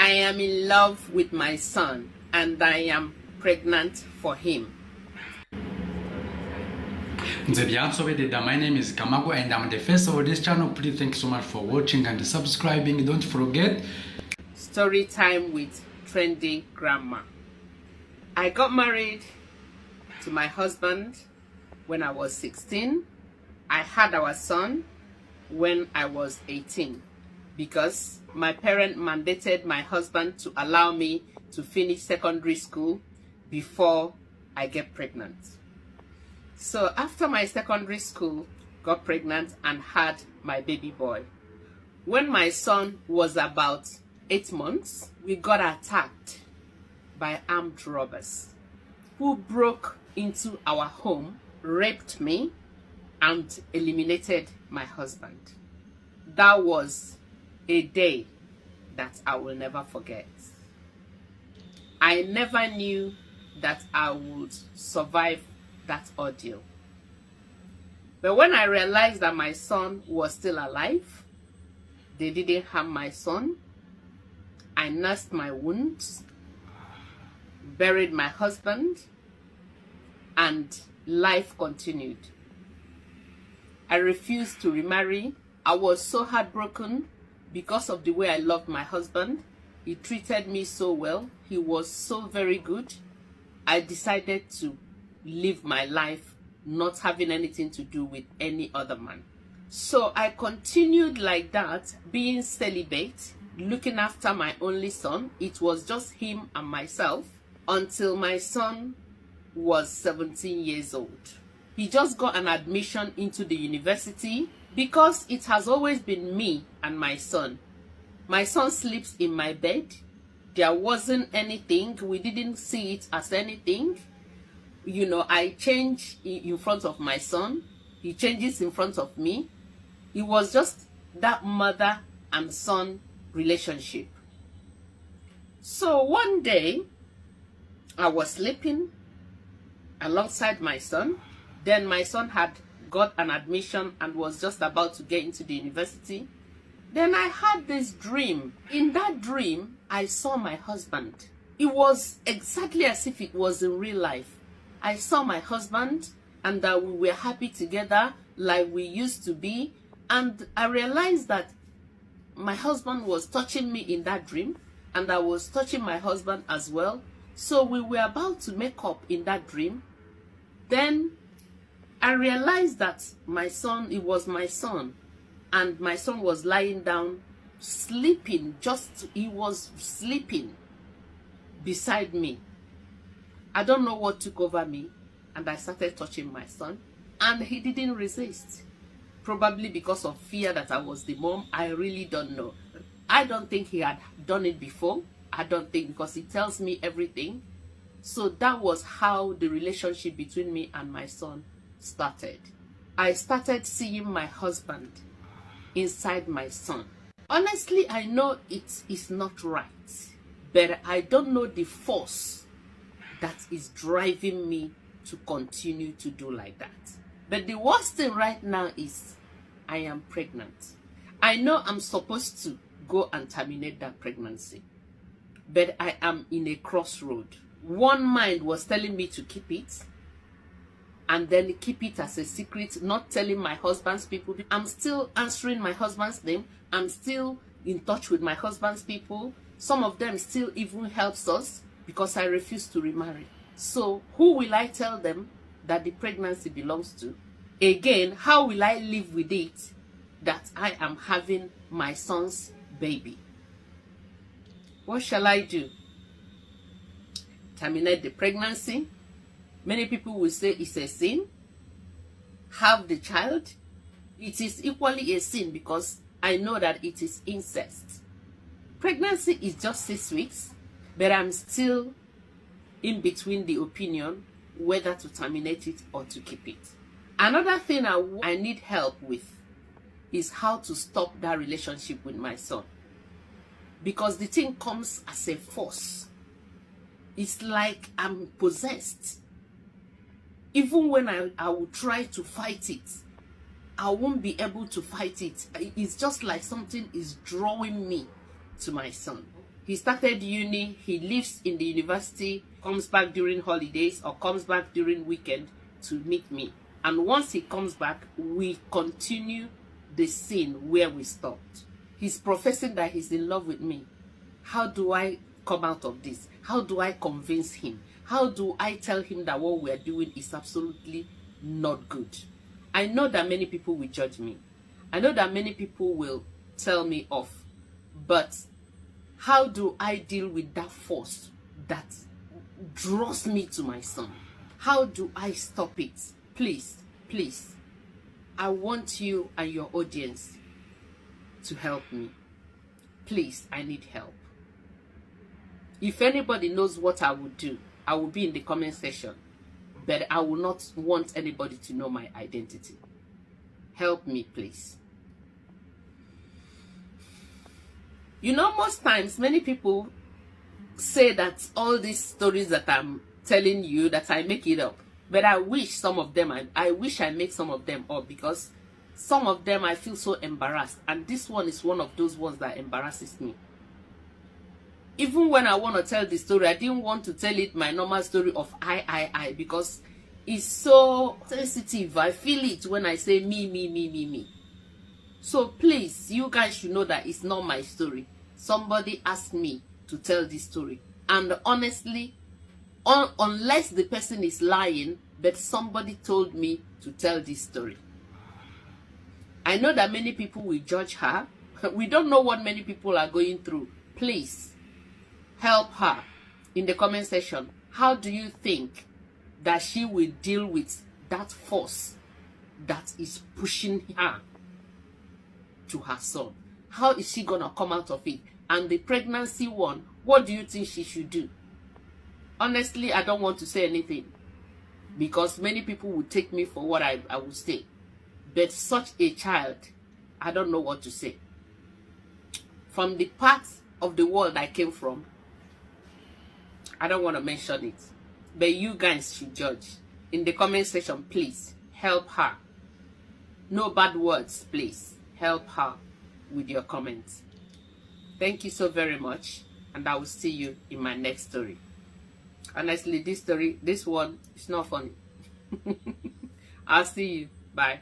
I am in love with my son and I am pregnant for him. My name is Kamago and I'm the face of this channel. Please thank you so much for watching and subscribing. Don't forget. Story time with trendy grandma. I got married to my husband when I was 16. I had our son when I was 18 because my parent mandated my husband to allow me to finish secondary school before I get pregnant. So after my secondary school, got pregnant and had my baby boy. When my son was about 8 months, we got attacked by armed robbers who broke into our home, raped me, and eliminated my husband. That was a day that I will never forget. I never knew that I would survive that ordeal. But when I realized that my son was still alive, they didn't harm my son. I nursed my wounds, buried my husband, and life continued. I refused to remarry. I was so heartbroken because of the way I loved my husband. He treated me so well. He was so very good. I decided to live my life not having anything to do with any other man. So I continued like that, being celibate, looking after my only son. It was just him and myself until my son was 17 years old. He just got an admission into the university because it has always been me and my son. My son sleeps in my bed. There wasn't anything. We didn't see it as anything. You know, I change in front of my son. He changes in front of me. It was just that mother and son relationship. So one day, I was sleeping alongside my son. Then my son had got an admission and was just about to get into the university. Then I had this dream. In that dream, I saw my husband. It was exactly as if it was in real life. I saw my husband and that we were happy together like we used to be. And I realized that my husband was touching me in that dream and I was touching my husband as well. So we were about to make up in that dream. Then I realized that my son, it was my son, and my son was lying down, sleeping, he was sleeping beside me. I don't know what took over me, and I started touching my son, and he didn't resist. Probably because of fear that I was the mom, I really don't know. I don't think he had done it before. I don't think, because he tells me everything. So that was how the relationship between me and my son started. I started seeing my husband inside my son. Honestly, I know it is not right, but I don't know the force that is driving me to continue to do like that. But the worst thing right now is I am pregnant. I know I'm supposed to go and terminate that pregnancy, but I am in a crossroad. One mind was telling me to keep it, and then keep it as a secret, not telling my husband's people. I'm still answering my husband's name. I'm still in touch with my husband's people. Some of them still even helps us because I refuse to remarry. So who will I tell them that the pregnancy belongs to? Again, how will I live with it that I am having my son's baby? What shall I do? Terminate the pregnancy? Many people will say it's a sin. Have the child? It is equally a sin because I know that it is incest. Pregnancy is just 6 weeks, but I'm still in between the opinion whether to terminate it or to keep it. Another thing I need help with is how to stop that relationship with my son, because the thing comes as a force. It's like I'm possessed. Even when I will try to fight it, I won't be able to fight it. It's just like something is drawing me to my son. He started uni, he lives in the university, comes back during holidays or comes back during weekend to meet me. And once he comes back, we continue the scene where we stopped. He's professing that he's in love with me. How do I come out of this? How do I convince him? How do I tell him that what we're doing is absolutely not good? I know that many people will judge me. I know that many people will tell me off. But how do I deal with that force that draws me to my son? How do I stop it? Please, please, I want you and your audience to help me. Please, I need help. If anybody knows what I would do, I will be in the comment section. But I will not want anybody to know my identity. Help me, please. You know, most times, many people say that all these stories that I'm telling you, that I make it up. But I wish some of them, I wish I make some of them up, because some of them I feel so embarrassed. And this one is one of those ones that embarrasses me. Even when I want to tell the story, I didn't want to tell it my normal story of I, because it's so sensitive. I feel it when I say me. So please, you guys should know that it's not my story. Somebody asked me to tell this story. And honestly, unless the person is lying, but somebody told me to tell this story. I know that many people will judge her. We don't know what many people are going through. Please, help her in the comment section. How do you think that she will deal with that force that is pushing her to her son? How is she gonna come out of it? And the pregnancy one, what do you think she should do? Honestly, I don't want to say anything, because many people will take me for what I will say. But such a child, I don't know what to say. From the part of the world I came from, I don't want to mention it. But you guys should judge. In the comment section, please, help her. No bad words, please. Help her with your comments. Thank you so very much. And I will see you in my next story. Honestly, this one is not funny. I'll see you. Bye.